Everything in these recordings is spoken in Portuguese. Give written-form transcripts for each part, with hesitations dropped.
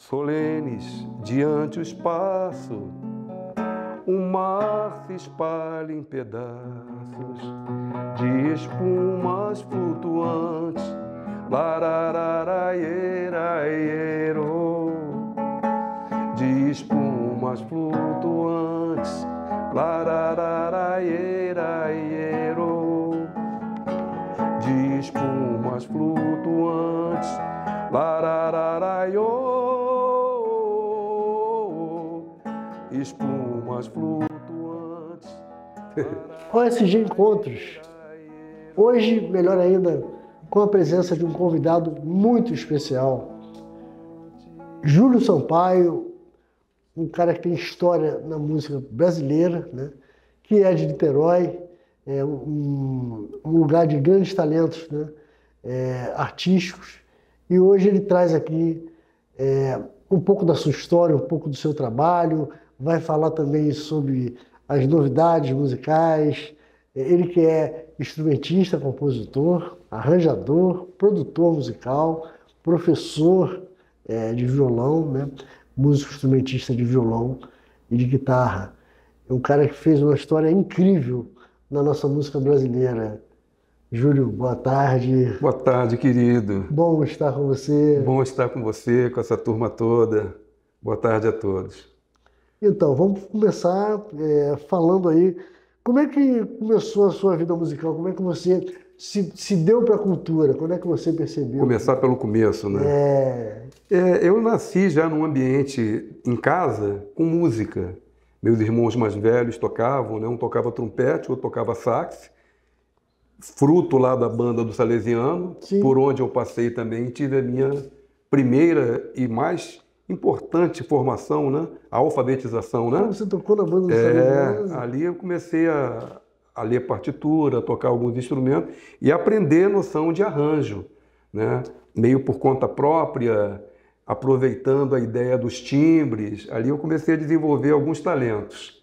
Solenes diante o espaço, o mar se espalha em pedaços de espumas flutuantes. Larararaiero, de espumas flutuantes. Larararaiero, de espumas flutuantes. Larararaio, espumas flutuantes. OSG Encontros. Hoje, melhor ainda, com a presença de um convidado muito especial, Júlio Sampaio, um cara que tem história na música brasileira, né? Que é de Niterói, é um lugar de grandes talentos, né? Artísticos. E hoje ele traz aqui um pouco da sua história, um pouco do seu trabalho, vai falar também sobre as novidades musicais. Ele que é instrumentista, compositor, arranjador, produtor musical, professor de violão, né? Músico instrumentista de violão e de guitarra. É um cara que fez uma história incrível na nossa música brasileira. Júlio, boa tarde. Boa tarde, querido. Bom estar com você. Bom estar com você, com essa turma toda. Boa tarde a todos. Então, vamos começar falando aí, como é que começou a sua vida musical? Como é que você se deu para a cultura? Quando é que você percebeu? Começar pelo começo, né? Eu nasci já num ambiente em casa com música. Meus irmãos mais velhos tocavam, né? Um tocava trompete, outro tocava sax. Fruto lá da banda do Salesiano, Sim. Por onde eu passei também, tive a minha primeira e mais importante formação, né? A alfabetização, né? Você tocou na banda do Salesiano? Ali eu comecei a ler partitura, a tocar alguns instrumentos e aprender noção de arranjo, né? Meio por conta própria, aproveitando a ideia dos timbres. Ali eu comecei a desenvolver alguns talentos.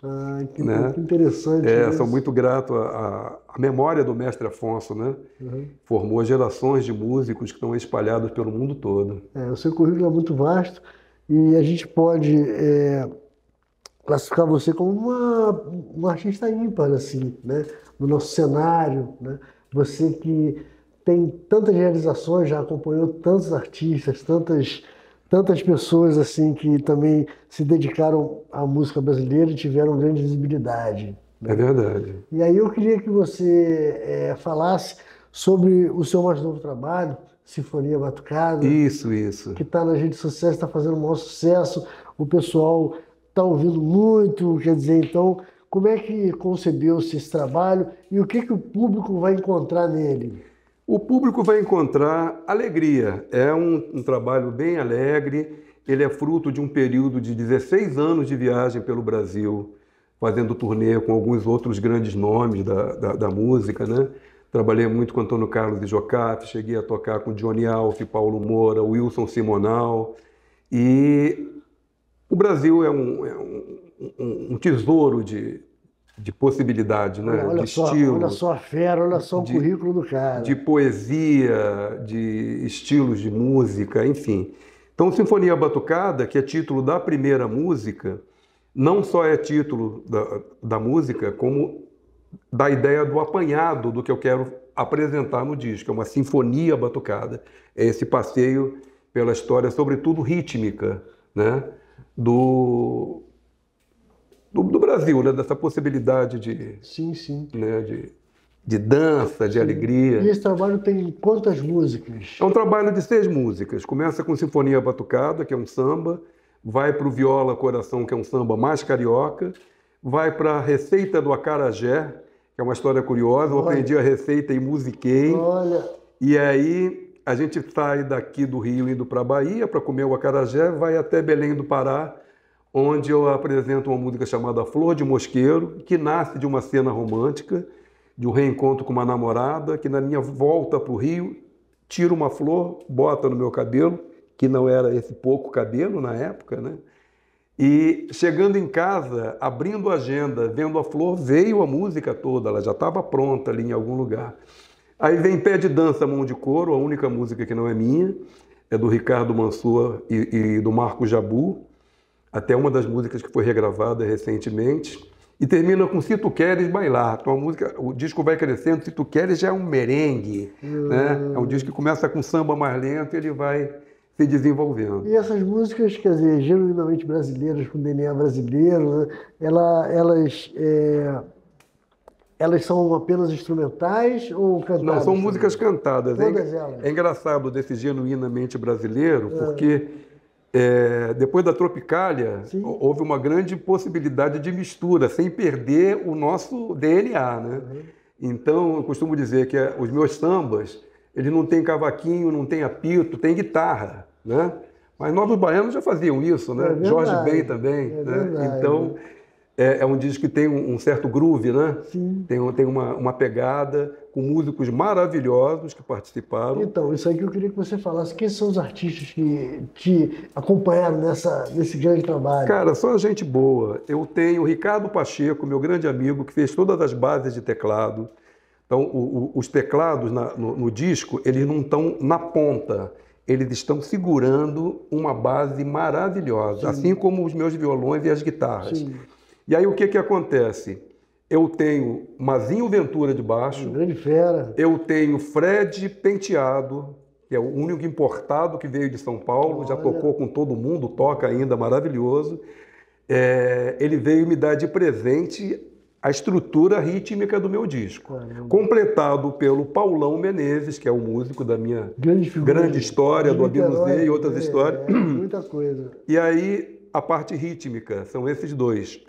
Que né? interessante isso. Sou muito grato à memória do mestre Afonso, né? Uhum. Formou gerações de músicos que estão espalhados pelo mundo todo. O seu currículo é muito vasto e a gente pode classificar você como uma artista ímpar, assim, né? No nosso cenário, né? Você que tem tantas realizações, já acompanhou tantos artistas, tantas pessoas assim que também se dedicaram à música brasileira e tiveram grande visibilidade. É verdade. E aí eu queria que você falasse sobre o seu mais novo trabalho, Sinfonia Batucada. Isso. Que está nas redes sociais, está fazendo um maior sucesso, o pessoal está ouvindo muito, quer dizer, então, como é que concebeu-se esse trabalho e o que o público vai encontrar nele? O público vai encontrar alegria. É um trabalho bem alegre. Ele é fruto de um período de 16 anos de viagem pelo Brasil, fazendo turnê com alguns outros grandes nomes da música, né? Trabalhei muito com Antônio Carlos e Jocafe, cheguei a tocar com Johnny Alf, Paulo Moura, Wilson Simonal. E o Brasil é um tesouro de possibilidade, né? Olha de só, estilo. olha só a fera, olha só o currículo do cara. De poesia, de estilos de música, enfim. Então, Sinfonia Batucada, que é título da primeira música, não só é título da música, como da ideia do apanhado do que eu quero apresentar no disco. É uma sinfonia batucada. É esse passeio pela história, sobretudo rítmica, né? do Brasil, né? Dessa possibilidade de, sim. Né? de dança, de alegria. E esse trabalho tem quantas músicas? É um trabalho de 6 músicas. Começa com Sinfonia Batucada, que é um samba, vai para o Viola Coração, que é um samba mais carioca, vai para a Receita do Acarajé, que é uma história curiosa. Eu aprendi a receita e musiquei. Olha. E aí a gente sai daqui do Rio indo para a Bahia para comer o acarajé, vai até Belém do Pará, onde eu apresento uma música chamada Flor de Mosqueiro, que nasce de uma cena romântica, de um reencontro com uma namorada, que na minha volta para o Rio, tira uma flor, bota no meu cabelo, que não era esse pouco cabelo na época, né? E chegando em casa, abrindo a agenda, vendo a flor, veio a música toda, ela já estava pronta ali em algum lugar. Aí vem Pé de Dança, Mão de Couro, a única música que não é minha, é do Ricardo Mansur e do Marco Jabu, até uma das músicas que foi regravada recentemente. E termina com Se Tu Queres Bailar. Então, o disco vai crescendo. Se Tu Queres já é um merengue, né? É um disco que começa com samba mais lento e ele vai se desenvolvendo. E essas músicas, quer dizer, genuinamente brasileiras, com DNA brasileiro, né? Elas são apenas instrumentais ou cantadas? Não, são músicas cantadas. Todas elas. É engraçado desse genuinamente brasileiro, porque depois da Tropicália, houve uma grande possibilidade de mistura, sem perder o nosso DNA, né? Então, eu costumo dizer que os meus sambas, eles não têm cavaquinho, não tem apito, tem guitarra, né? Mas Novos Baianos já faziam isso, né? Jorge Ben também, né? Verdade. Então, é um disco que tem um certo groove, né? Sim. Tem uma pegada, com músicos maravilhosos que participaram. Então, isso aí que eu queria que você falasse. Quem são os artistas que te acompanharam nesse grande trabalho? Cara, só gente boa. Eu tenho o Ricardo Pacheco, meu grande amigo, que fez todas as bases de teclado. Então, os teclados no disco, eles não estão na ponta. Eles estão segurando uma base maravilhosa, Sim. assim como os meus violões e as guitarras. Sim. E aí, o que acontece? Eu tenho Mazinho Ventura de baixo. Grande fera. Eu tenho Fred Penteado, que é o único importado que veio de São Paulo. Olha. Já tocou com todo mundo, toca ainda, maravilhoso. Ele veio me dar de presente a estrutura rítmica do meu disco. Caramba. Completado pelo Paulão Menezes, que é o músico da minha grande história, do Abinuzê e outras histórias. Muita coisa. E aí, a parte rítmica, são esses dois.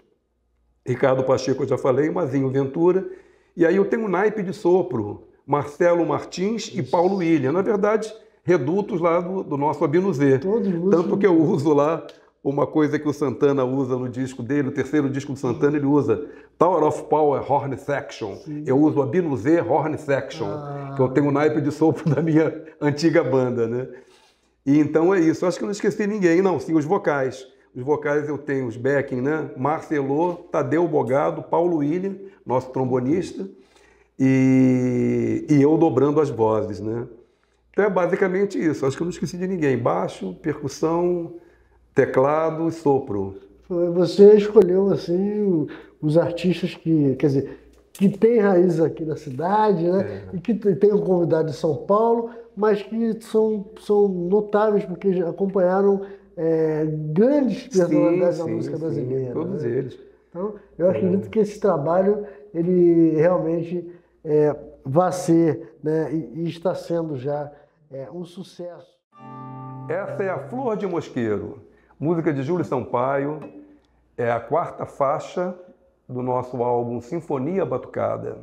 Ricardo Pacheco, eu já falei, Mazinho Ventura. E aí eu tenho um naipe de sopro, Marcelo Martins e Paulo William. Na verdade, redutos lá do nosso Abinuzê. Tanto que eu uso lá uma coisa que o Santana usa no disco dele, o terceiro disco do Santana, ele usa Tower of Power Horn Section. Sim. Eu uso Abinuzê Horn Section, que eu tenho um naipe de sopro da minha antiga banda, né? E então é isso. Acho que eu não esqueci ninguém, não. Sim, os vocais. Os vocais eu tenho os backing, né? Marcelô, Tadeu Bogado, Paulo William, nosso trombonista, e eu dobrando as vozes, né? Então é basicamente isso. Acho que eu não esqueci de ninguém. Baixo, percussão, teclado e sopro. Você escolheu, assim, os artistas que, quer dizer, que têm raiz aqui na cidade, né? E que tem um convidado de São Paulo, mas que são notáveis porque acompanharam grandes personalidades da música brasileira. Todos eles. Então, eu acredito que esse trabalho, ele realmente vai ser, né, e está sendo já um sucesso. Essa é a Flor de Mosqueiro, música de Júlio Sampaio, é a quarta faixa do nosso álbum Sinfonia Batucada.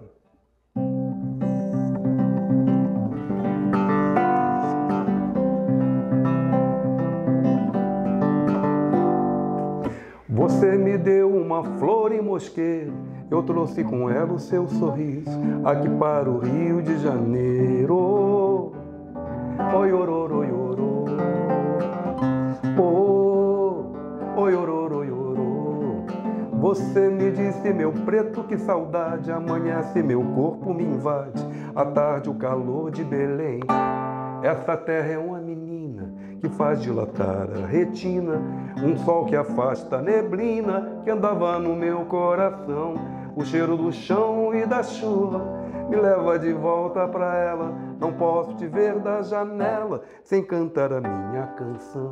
Você me deu uma flor em mosqueiro, eu trouxe com ela o seu sorriso, aqui para o Rio de Janeiro. Oi, ororo, oi, orô. Oi, ororo, oi, orô. Você me disse, meu preto, que saudade, amanhece, meu corpo me invade, à tarde o calor de Belém. Essa terra é uma menina que faz dilatar a retina, um sol que afasta a neblina que andava no meu coração. O cheiro do chão e da chuva me leva de volta pra ela. Não posso te ver da janela sem cantar a minha canção.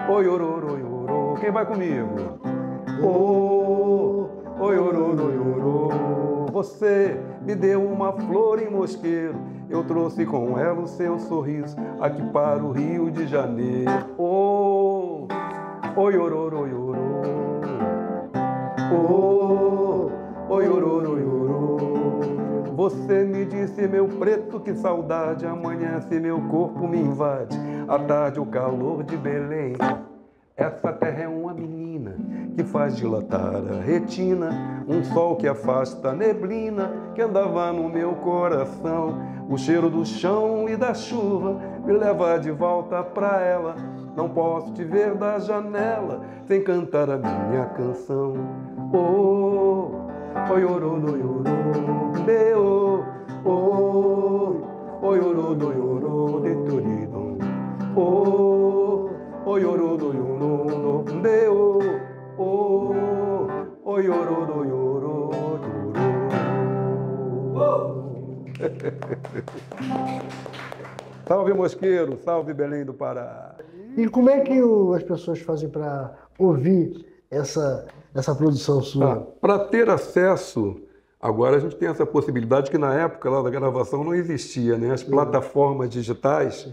Oi, ororo, oi, orô. Quem vai comigo? Oi, ororo, oi, orô. Você me deu uma flor em mosqueiro, eu trouxe com ela o seu sorriso, aqui para o Rio de Janeiro. Oi, ororo, oi, orô. Oi, ororo, oi, orô. Você me disse, meu preto, que saudade, amanhece, meu corpo me invade, à tarde o calor de Belém. Essa terra é uma menina que faz dilatar a retina, um sol que afasta a neblina que andava no meu coração. O cheiro do chão e da chuva me leva de volta pra ela. Não posso te ver da janela sem cantar a minha canção. Oi, orô, oi, orô. o iorô do iorô de turidum. O iorô do iorô de o iorô do iorô Salve Mosqueiro, salve Belém do Pará. E como é que as pessoas fazem para ouvir essa produção sua? Para ter acesso, agora a gente tem essa possibilidade que na época lá da gravação não existia, né? As plataformas digitais.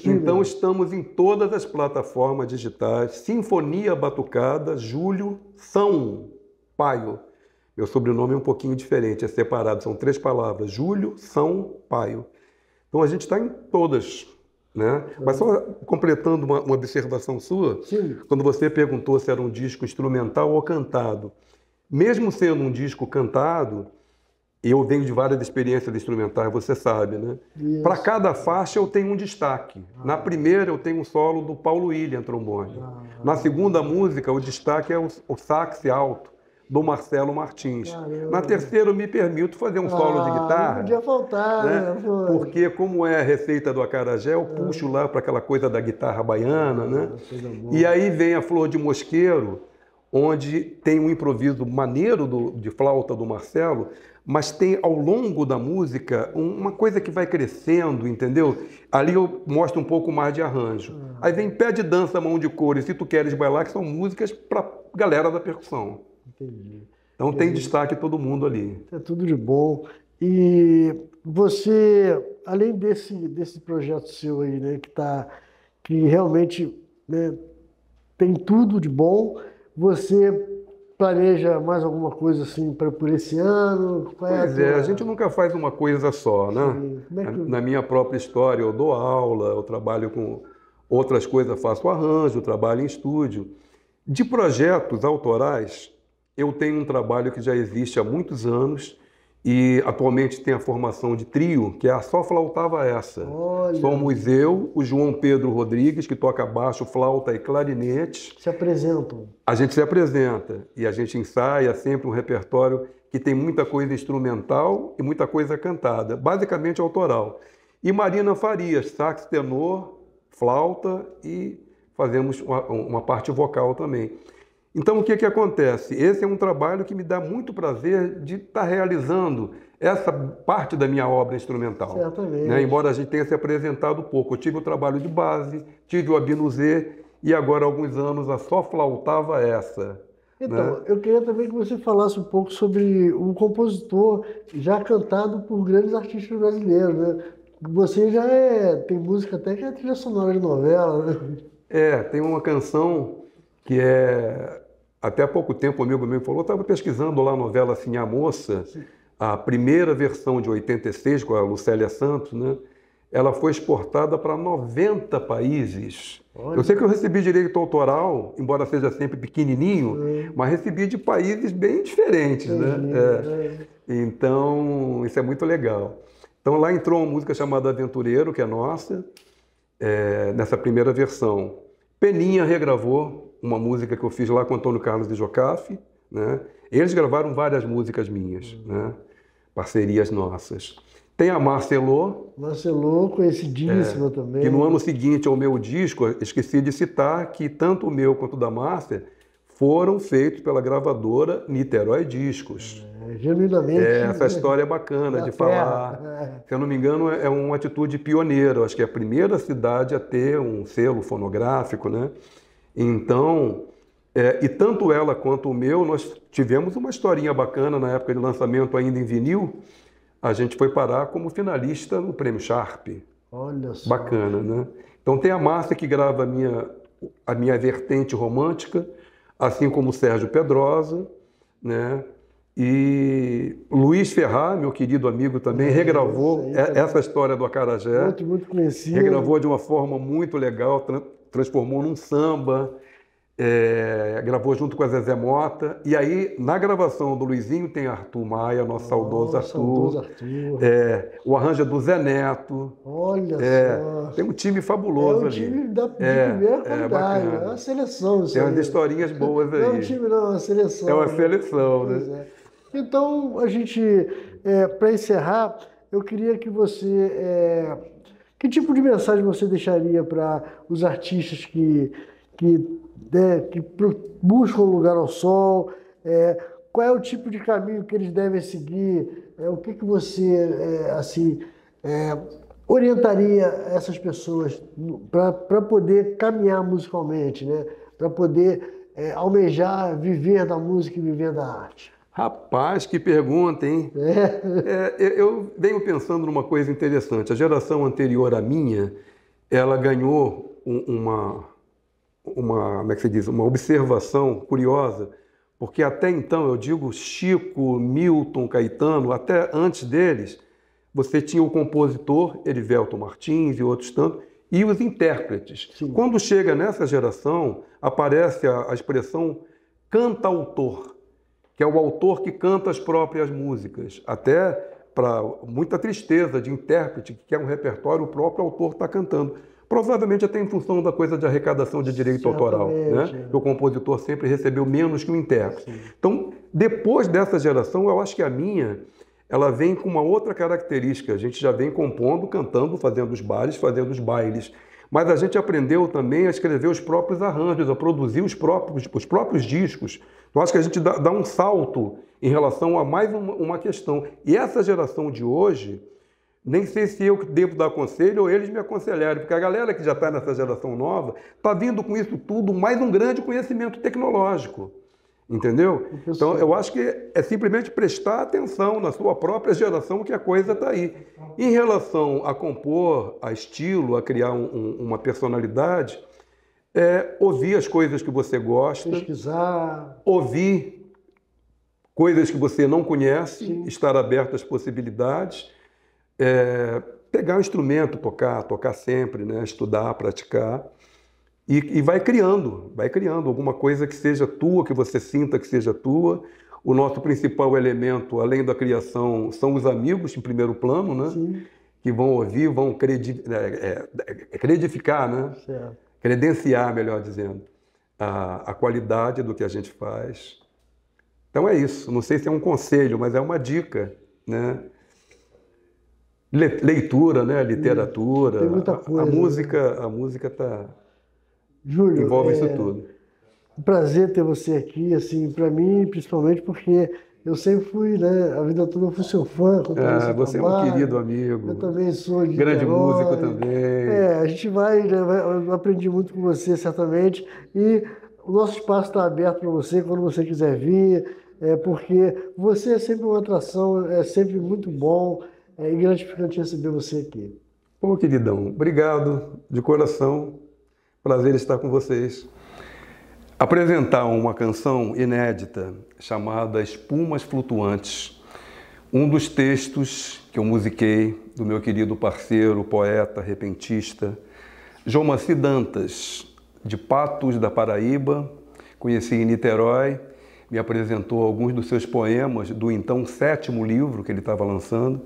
Então estamos em todas as plataformas digitais. Sinfonia Batucada, Júlio Sampaio. Meu sobrenome é um pouquinho diferente, é separado, são 3 palavras. Júlio Sampaio. Então a gente está em todas, né? Mas só completando uma observação sua, Sim. Quando você perguntou se era um disco instrumental ou cantado. Mesmo sendo um disco cantado, eu venho de várias experiências instrumentais, você sabe, né? Para cada faixa eu tenho um destaque. Na primeira eu tenho um solo do Paulo William, trombone. Na segunda música o destaque é o sax alto, do Marcelo Martins. Caramba. Na terceira eu me permito fazer um solo de guitarra. Não podia faltar, né? Porque como é a receita do acarajé, eu puxo lá para aquela coisa da guitarra baiana, né? E aí vem a Flor de Mosqueiro, onde tem um improviso maneiro de flauta do Marcelo, mas tem ao longo da música uma coisa que vai crescendo, entendeu? Ali eu mostro um pouco mais de arranjo. Aí vem Pé de Dança, Mão de Couro e Se Tu Queres Bailar, que são músicas para galera da percussão. Entendi. Então tem destaque todo mundo ali. É tudo de bom. E você, além desse projeto seu aí, né, que realmente, né, tem tudo de bom, você planeja mais alguma coisa assim por esse ano? Pois é, a gente nunca faz uma coisa só, né? Na minha própria história eu dou aula, eu trabalho com outras coisas, faço arranjo, trabalho em estúdio. De projetos autorais, eu tenho um trabalho que já existe há muitos anos e atualmente tem a formação de trio, que é a Só Flautava Essa. Olha. Somos eu, o João Pedro Rodrigues, que toca baixo, flauta e clarinete. Se apresentam? A gente se apresenta e a gente ensaia sempre um repertório que tem muita coisa instrumental e muita coisa cantada, basicamente autoral. E Marina Farias, sax tenor, flauta e fazemos uma parte vocal também. Então, o que acontece? Esse é um trabalho que me dá muito prazer de estar realizando essa parte da minha obra instrumental. Certamente. Né? Embora a gente tenha se apresentado pouco. Eu tive o trabalho de base, tive o Abinuzê e agora há alguns anos a Só Flautava Essa. Então, né? eu queria também que você falasse um pouco sobre um compositor já cantado por grandes artistas brasileiros, né? Você já tem música até que é trilha sonora de novela, né? Tem uma canção que até há pouco tempo um amigo meu falou, eu estava pesquisando lá a novela Assim a Moça, a primeira versão de 86 com a Lucélia Santos, né? Ela foi exportada para 90 países. Olha. Eu sei que eu recebi direito autoral, embora seja sempre pequenininho, mas recebi de países bem diferentes, né? Então, isso é muito legal. Então lá entrou uma música chamada Aventureiro, que é nossa, nessa primeira versão. Peninha regravou uma música que eu fiz lá com Antônio Carlos de Jocafe, né? Eles gravaram várias músicas minhas, né? Parcerias nossas. Tem a Marcelô. Marcelô, conhecidíssima também. Que no ano seguinte ao meu disco, esqueci de citar que tanto o meu quanto o da Márcia foram feitos pela gravadora Niterói Discos. Genuinamente. Essa história é bacana de falar. Se eu não me engano, é uma atitude pioneira. Acho que é a primeira cidade a ter um selo fonográfico, né? Então, e tanto ela quanto o meu, nós tivemos uma historinha bacana na época de lançamento ainda em vinil. A gente foi parar como finalista no Prêmio Sharp. Olha só. Bacana, né? Então tem a Márcia que grava a minha vertente romântica, assim como o Sérgio Pedrosa, né? E Luiz Ferrar, meu querido amigo também, regravou essa história do acarajé. Muito conhecido. Regravou de uma forma muito legal, transformou num samba. Gravou junto com a Zezé Mota. E aí, na gravação do Luizinho, tem Arthur Maia, nosso saudoso Arthur. O arranjo é do Zé Neto. Olha só. Tem um time fabuloso ali. É um time de primeira qualidade. É uma seleção isso Tem aí. umas historinhas boas aí. Não é um time, não, é uma seleção. É uma seleção, Pois né? Então, a gente, para encerrar, eu queria que você... que tipo de mensagem você deixaria para os artistas que buscam um lugar ao sol? Qual é o tipo de caminho que eles devem seguir? O que você, orientaria essas pessoas para poder caminhar musicalmente, né? Para poder almejar viver da música e viver da arte? Rapaz, que pergunta, hein? Eu venho pensando numa coisa interessante. A geração anterior à minha, ela ganhou como é que se diz? Uma observação curiosa, porque até então, eu digo Chico, Milton, Caetano, até antes deles, você tinha o compositor, Erivelto Martins e outros tantos, e os intérpretes. Sim. Quando chega nessa geração, aparece a expressão cantautor, que é o autor que canta as próprias músicas. Até para muita tristeza de intérprete, que quer um repertório, o próprio autor está cantando. Provavelmente até em função da coisa de arrecadação de direito autoral, né? O compositor sempre recebeu menos que o intérprete. Sim. Então, depois dessa geração, eu acho que a minha, ela vem com uma outra característica. A gente já vem compondo, cantando, fazendo os bares, fazendo os bailes. Mas a gente aprendeu também a escrever os próprios arranjos, a produzir os próprios discos. Eu acho que a gente dá um salto em relação a mais uma questão. E essa geração de hoje, nem sei se eu devo dar conselho ou eles me aconselharem, porque a galera que já está nessa geração nova está vindo com isso tudo mais um grande conhecimento tecnológico. Entendeu? Então, eu acho que é simplesmente prestar atenção na sua própria geração que a coisa está aí. Em relação a compor, a estilo, a criar uma personalidade, ouvir as coisas que você gosta, pesquisar, ouvir coisas que você não conhece, sim, estar aberto às possibilidades, pegar um instrumento, tocar sempre, né? Estudar, praticar. E vai criando alguma coisa que seja tua, que você sinta que seja tua. O nosso principal elemento, além da criação, são os amigos em primeiro plano, né? sim, Que vão ouvir, vão credificar, né? certo. Credenciar, melhor dizendo, a qualidade do que a gente faz. Então é isso. Não sei se é um conselho, mas é uma dica, né? Leitura, né? Literatura. Tem muita coisa, a música tá... Júlio, envolve isso tudo. Um prazer ter você aqui, assim, para mim, principalmente porque eu sempre fui, né, a vida toda eu fui seu fã. Você é um querido amigo. Eu também sou de grande Niterói. músico também. A gente eu aprendi muito com você, certamente, e o nosso espaço está aberto para você quando você quiser vir, porque você é sempre uma atração, é sempre muito bom, e gratificante receber você aqui. Pô, queridão, obrigado de coração. Prazer estar com vocês. Apresentar uma canção inédita chamada Espumas Flutuantes, um dos textos que eu musiquei do meu querido parceiro, poeta, repentista, Jomaci Dantas, de Patos da Paraíba, conheci em Niterói, me apresentou alguns dos seus poemas do então 7º livro que ele estava lançando.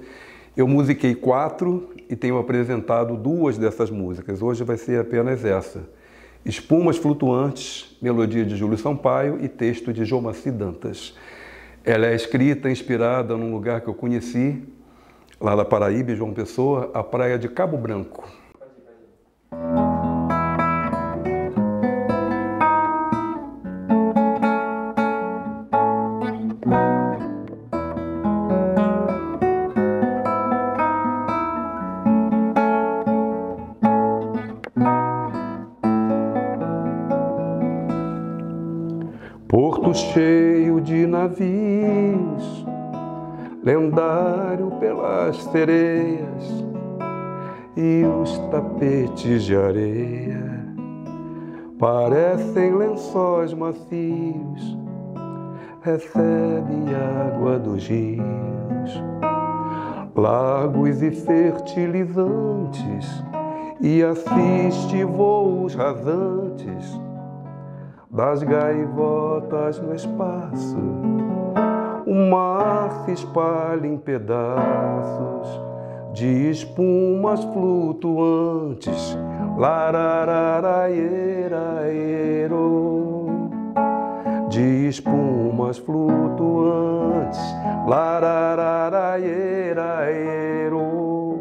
Eu musiquei 4 e tenho apresentado 2 dessas músicas. Hoje vai ser apenas essa. Espumas Flutuantes, melodia de Júlio Sampaio e texto de Jomaci Dantas. Ela é escrita, inspirada num lugar que eu conheci, lá da Paraíba, João Pessoa, a praia de Cabo Branco. Porto cheio de navios, lendário pelas sereias e os tapetes de areia parecem lençóis macios, recebe água dos rios, lagos e fertilizantes e assiste voos rasantes das gaivotas no espaço. O mar se espalha em pedaços de espumas flutuantes. Larararaieiraero, de espumas flutuantes, larararaieiraero,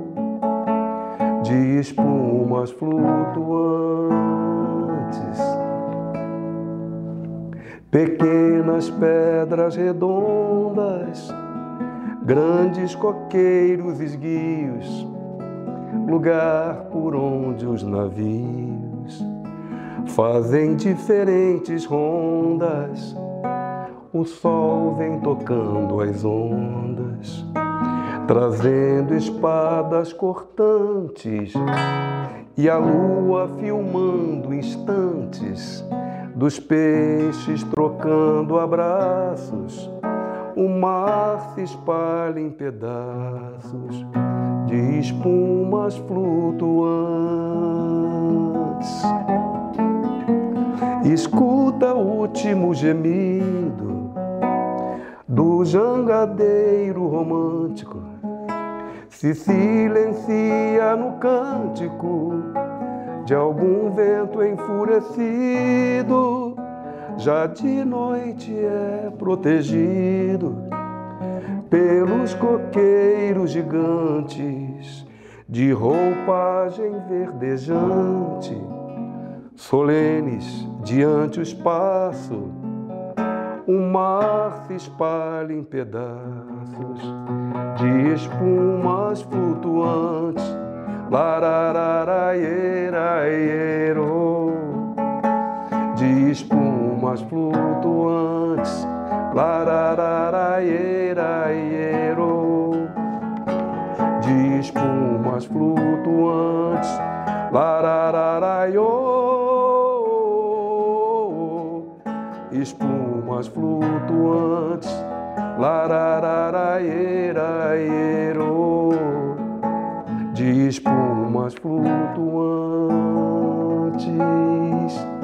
de espumas flutuantes. Pequenas pedras redondas, grandes coqueiros esguios, lugar por onde os navios fazem diferentes rondas. O sol vem tocando as ondas, trazendo espadas cortantes, e a lua filmando instantes dos peixes trocando abraços. O mar se espalha em pedaços de espumas flutuantes. Escuta o último gemido do jangadeiro romântico, se silencia no cântico de algum vento enfurecido. Já de noite é protegido pelos coqueiros gigantes de roupagem verdejante, solenes diante o espaço. O mar se espalha em pedaços de espumas flutuantes, larararaieiraero, de espumas flutuantes, larararaieiraero, de espumas flutuantes, larararaio, espumas flutuantes, larararaieiraero, de espumas flutuantes.